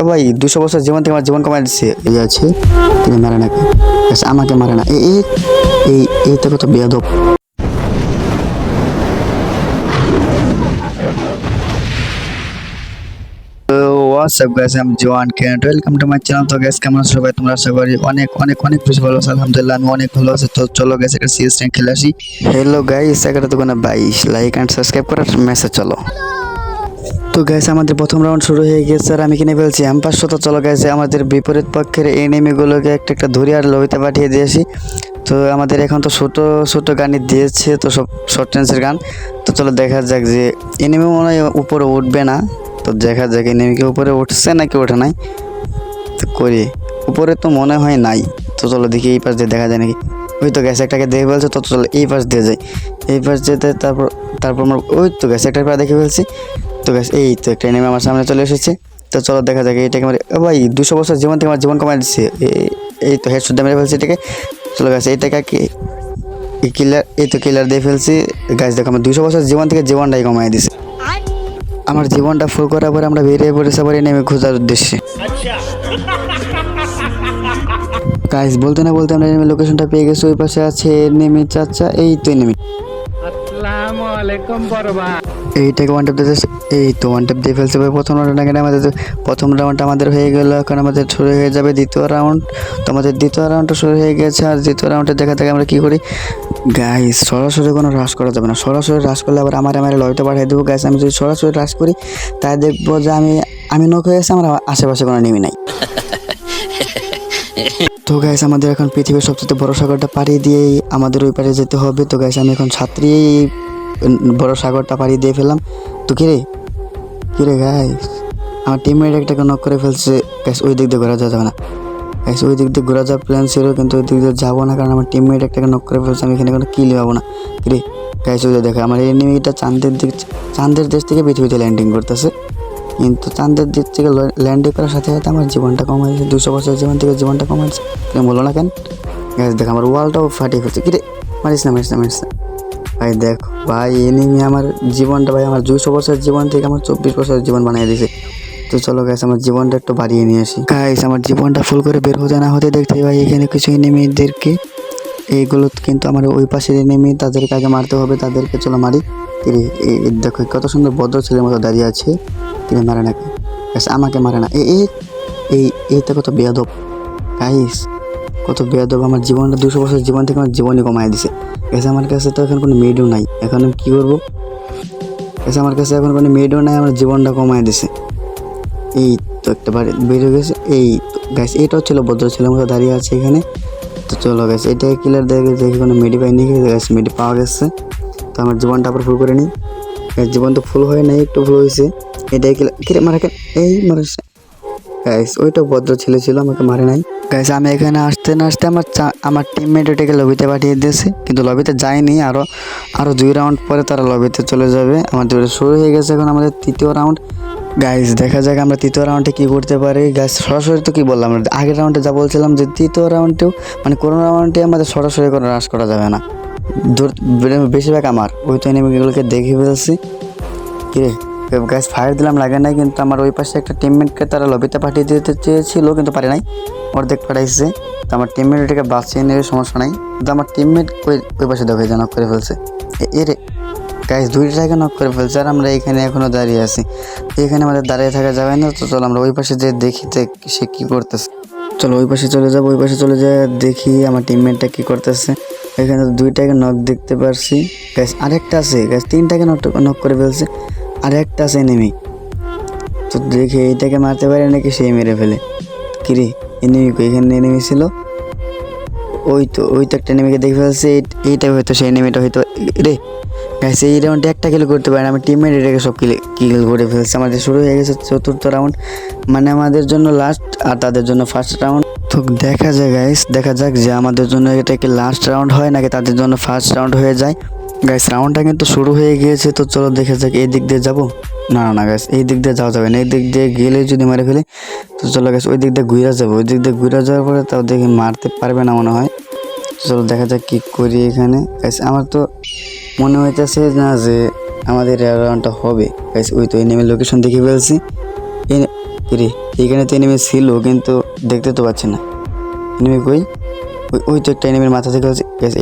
ভাই 200 বছর জীবন থেকে আমার জীবন কমাই দিচ্ছে। এই আছে তিনি মারে না, আমাকে মারে না। এই এই এইটা কত বেয়াদব। হোয়াটসঅ্যাপ গাইস, আমি জোয়ান can't, welcome to my channel. তো গাইস কেমন আছো সবাই তোমরা? আশা করি অনেক অনেক অনেক বেশি ভালো আছো। আলহামদুলিল্লাহ আমি অনেক ভালো আছি। তো চলো গাইস একটা সিএস র্যাঙ্ক খেলে আসি। হ্যালো গাইস, একটা তো কোনো 22 লাইক এন্ড সাবস্ক্রাইব করার মেসেজ চলো। তো গাইস আমাদের প্রথম রাউন্ড শুরু হয়ে গেছে আর আমি কিনে ফেলছি M500। তো চলো গাইস আমাদের বিপরীত পক্ষের এনিমিগুলোকে একটা একটা ধরে আর লবিতে পাঠিয়ে দিয়েছি। তো আমাদের এখন তো ছোট ছোট গানই দিয়েছে, তো সব শর্ট রেঞ্জের গান। তো চলো দেখা যাক যে এনিমি মনে হয় উপরে উঠবে না। তো দেখা যাক এনিমিকে উপরে উঠছে নাকি ওঠে নাই। তো করি উপরে তো মনে হয় নাই। তো চলো দেখি এই পাশ দিয়ে দেখা যায় নাকি। ওই তো গ্যাস একটাকে দেখে ফেলছে। তো চলো এই পাশ দিয়ে যাই। এই পাশ যেতে তারপর আমরা ওই তো গ্যাস একটা দেখে ফেলছি। তো গ্যাস এই তো একটা এনিমি আমার সামনে চলে এসেছে। তো চলো দেখা যাক এইটাকে মারি। ভাই 200 বছর জীবন থেকে আমার জীবন কমাই দিচ্ছে। এই তো হেড শুদ্ধ মেরে ফেলছি এটাকে। চলো গাছ এইটাকে কিলার, এই তো কিলার দিয়ে ফেলছি। গাছ দেখো আমার 200 বছর জীবন থেকে জীবনটাই কমাই দিছে। আমার জীবনটা ফুল করার পরে আমরা বেরিয়ে পড়েছি আবার নেমে খোঁজার উদ্দেশ্যে। গাইস বলতে না বলতে আমরা নেমে লোকেশনটা পেয়ে গেছি। ওই পাশে আছে নেমে চাচা, এই তো নেমে। আসসালামু আলাইকুম বড়বা। এইটাকে ওয়ান ট্যাপ দিয়ে, এই তো ওয়ান ট্যাপ দিয়ে ফেলছে। প্রথম রাউন্ড আমাদের প্রথম রাউন্ড আমাদের হয়ে গেল। এখন আমাদের শুরু হয়ে যাবে দ্বিতীয় রাউন্ড। তো আমাদের দ্বিতীয় রাউন্ডটা শুরু হয়ে গেছে। আর দ্বিতীয় রাউন্ডে দেখা থাকে আমরা কি করি গাইস, সরাসরি কোনো রাশ করা যাবে না। সরাসরি রাশ করলে আবার আমার লবিতে পাঠিয়ে দেবো। গাইস আমি যদি সরাসরি রাশ করি তাই দেখবো যে আমি নক হয়ে গেছি, আমার আশেপাশে কোনো নেমে নাই। তো গাইস আমাদের এখন পৃথিবীর সবচেয়ে বড় সাগরটা পাড়ি দিয়ে আমাদের ওই পারে যেতে হবে। তো গাইস আমি এখন ছাত্রী বড় সাগরটা পাড়ি দিয়ে ফেললাম। তো কিরে গাইস আমার টিমমেট একটাকে নক করে ফেলছে। গাইস ওই দিক দিয়ে ঘোরা যাবে না। গাইস ওই দিক দিয়ে ঘোরা যাওয়ার প্ল্যান ছিল, কিন্তু ওই দিক দিয়ে যাবো না, কারণ আমার টিমমেট একটাকে নক করে ফেলছে। আমি এখানে কোনো কিল পাবো না। কিরে গাইস ওই দেখো আমার এনিমিটা চাঁদের দেশ থেকে পৃথিবীতে ল্যান্ডিং করতেছে, কিন্তু চাঁদের দিক থেকে ল্যান্ডিং করার সাথে সাথে আমার জীবনটা কমাইছে। 200 বছর জীবন থেকে জীবনটা কমাইছে। কেন বলো না কেন? গাইস দেখো আমার ওয়ালটাও ফাটিয়ে ফেলছে। কিরে মারিস না ভাই দেখো ভাই এনিমি আমার জীবনটা, ভাই আমার 200 বছর জীবন থেকে আমার 24 বছরের জীবন বানিয়ে দিয়েছে। তো চলো গাইস আমার জীবনটা একটু বাড়িয়ে নিয়ে আসি। গাইস আমার জীবনটা ফুল করে বের হতে না হতে দেখতে ভাই এখানে কিছু এনিমিদেরকে, এইগুলো কিন্তু আমার ওই পাশের এনিমি, তাদেরকে আগে মারতে হবে। তাদেরকে চলো মারি। কিরে দেখো কত সুন্দর ভদ্র ছেলের মতো দাঁড়িয়ে আছে। কিরে মারে নাকি? গাইস আমাকে মারে না। এইটা কত বেয়াদব গাইস, কত বেয়াদব। আমার জীবনটা 200 বছর জীবন থেকে আমার জীবনই কমায় দিছে। গাইস আমার কাছে তো এখন কোনো মেডও নাই। এখন আমি কী করবো? গাইস আমার কাছে এখন কোনো মেডও নাই, আমার জীবনটা কমায় দিছে। এই তো একটা বের হয়ে গেছে। এই তো গাইস এটাও ছিল ভদ্র ছেলের মতো দাঁড়িয়ে আছে এখানে। তো চলো গাইস এটাই কিলার দেখে কোনো মেডি পাইনি। গাইস মেডি পাওয়া গেছে। তো আমার জীবনটা আবার ফুল করে নিই। জীবন তো ফুল হয় নাই, একটু ফুল হয়েছে। এটাই কিলার। কিরে মারা কেন? এই মারছে। গাইস ওইটা ভদ্র ছেলে ছিল, আমাকে মারে নাই। গাইস আমি এখানে আসতে না আসতে আমার টিমমেট ওটাকে লবিতে পাঠিয়ে দিয়েছে, কিন্তু লবিতে যায়নি। আরও 2 রাউন্ড পরে তারা লবিতে চলে যাবে। আমাদের শুরু হয়ে গেছে এখন আমাদের তৃতীয় রাউন্ড। গাইস দেখা যাক আমরা তৃতীয় রাউন্ডে কি করতে পারি। গাইস সরাসরি তো কি বললাম, আগের রাউন্ডে যা বলছিলাম যে তৃতীয় রাউন্ডেও মানে কোনো রাউন্ডে আমাদের সরাসরি কোনো রাশ করা যাবে না। বেশিরভাগ আমার ওই তো এনিমিগুলোকে দেখে ফেলছি। কিরে গাইস ফায়ার দিলাম, লাগে নাই, কিন্তু আমার ওই পাশে একটা টিমমেটকে তারা লবিতে পাঠিয়ে দিতে চেয়েছিল, কিন্তু পারে নাই, অর্ধেক পাঠাইছে। তো আমার টিমমেট এটাকে বাঁচিয়ে নিয়ে সমস্যা নাই, কিন্তু আমার টিমমেট ওই পাশে দেখে নক করে ফেলছে। এরে গাইস 2টা জায়গায় নক করে ফেলছে আর আমরা এখানে এখনও দাঁড়িয়ে আছি। এখানে আমাদের দাঁড়িয়ে থাকা যাবে না। তো চলো আমরা ওই পাশে যে দেখি যে সে কী করতেছে। চলো ওই পাশে চলে যাবো। ওই পাশে চলে যায় দেখি আমার টিমমেটটা কী করতেছে। এখানে 2টাকে নক দেখতে পারছি। গাইস আরেকটা আছে। গাইস 3টাকে নক করে ফেলছে, আর একটা আছে এনিমি। তো দেখে এইটাকে মারতে পারে নাকি সে মেরে ফেলে। কিরে এনিমি এখানে এনিমি ছিল। ওই তো একটা এনিমিকে দেখে ফেলছে। এইটা হয়তো সেই এনিমিটা হয়তো। রে গাইস এই রাউন্ডে একটা কিল করতে পারে না, আমার টিমমেট এটাকে সব কিল করে ফেলছে। আমাদের শুরু হয়ে গেছে চতুর্থ রাউন্ড, মানে আমাদের জন্য লাস্ট আর তাদের জন্য ফার্স্ট রাউন্ড। তো দেখা যায় গাইস, দেখা যাক যে আমাদের জন্য এটা কি লাস্ট রাউন্ড হয় নাকি তাদের জন্য ফার্স্ট রাউন্ড হয়ে যায়। গাইস রাউন্ডটা কিন্তু শুরু হয়ে গিয়েছে। তো চলো দেখা যাক এই দিক দিয়ে যাবো। না গাইস এই দিক দিয়ে যাওয়া যাবে না। এই দিক দিয়ে গেলে যদি মারে ফেলে, তো চলো গাইস ওই দিক দিয়ে ঘুরে যাবো। ওই দিক দিয়ে ঘুরে যাওয়ার পরে তাও দেখি মারতে পারবে না মনে হয়। চলো দেখা যাক কী করি এখানে। গাইস আমার তো মনে হইতেছে না যে আমাদের রাউন্ডটা হবে। গাইস ওই তো এনিমি লোকেশন দেখে ফেলছি। কিরে এইখানে তো এনিমি ছিল কিন্তু দেখতে তো পাচ্ছি না এনিমি কই ওই তো একটা এনিমির মাথা থেকে হচ্ছে গ্যাস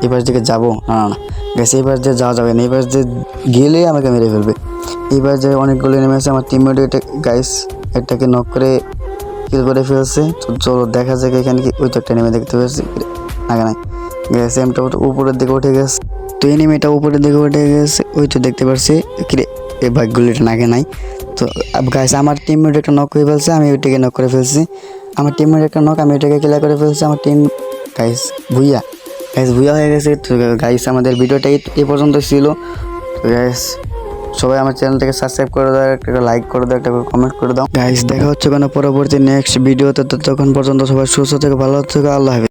এই পাশ দিকে যাবো না না না গ্যাস এই পাশ দিয়ে যাওয়া যাবে না এই পাশ দিয়ে গেলে আমাকে মেরে ফেলবে এই পাশ দিয়ে অনেকগুলো এনিমি আছে আমার টিমমেট এটা গাইস একটাকে নক করে কিল করে ফেলছে তো চলো দেখা যাক এখানে কি ওই তো একটা এনিমি দেখতে পাচ্ছি আগে নাই গ্যাস এমটা উপরের দিকে উঠে গেছে তো এনিমিটা উপরের দিকে উঠে গেছে ওই তো দেখতে পাচ্ছি কিরে এই বাইকগুলিটা নাগে নাই তো গাইস আমার টিমমেট একটা নক করে ফেলছে আমি ওইটাকে নক করে ফেলছি আমার টিমমেট একটা নক আমি ওইটাকে ক্লিয়ার করে ফেলছি আমার টিম গাইস ভুইয়া হয়ে গেছে তো গাইস আমাদের ভিডিওটা এই পর্যন্ত ছিল তো গাইস সবাই আমার চ্যানেলটাকে সাবস্ক্রাইব করে দাও একটা লাইক করে দাও একটা কমেন্ট করে দাও গাইস দেখা হচ্ছে কোনো পরবর্তী নেক্সট ভিডিওতে ততক্ষণ পর্যন্ত সবাই সুস্থ থেকে ভালো থেকে আল্লাহ হাফেজ।